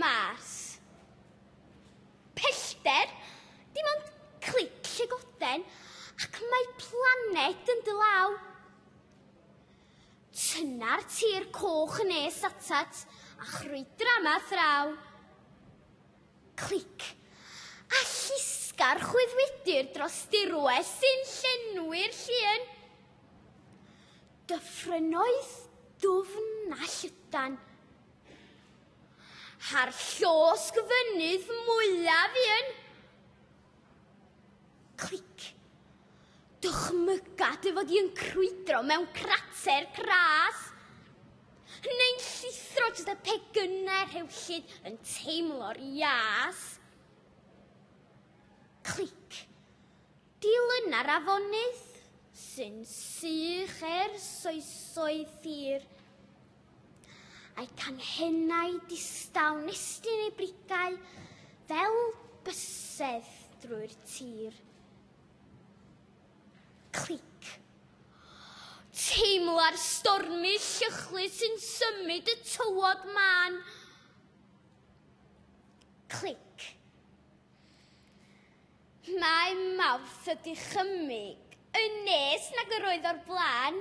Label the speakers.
Speaker 1: mas. Pellter, dim ond clic llygoden, ac mae planed yn dylaw. Tynna'r tir coch yn nes atat, a chrwydr yma thraw. Clic, a llusga'r chwyddwydyr dros dirwes sy'n llenwi'r llun. Dyffrynoedd dwfn a llydan. Har llosg fynydd mwyaf un. Clic. Dychmygad efo di yn crwydro mewn crater cras. Neu'n llithro jyst y pegynau'r rhewllyd yn teimlo'r ias. Clic. Dilyn ar afonydd sy'n sych soesoedd thir. A'i canhennau distaw nestyn ei brigau fel bysedd drwy'r tir. Clic. Teimla'r stormi llychlu sy'n symud y tywod man. Clic. Mae mawrth ydi chymig yn nes nag yr oedd o'r blaen.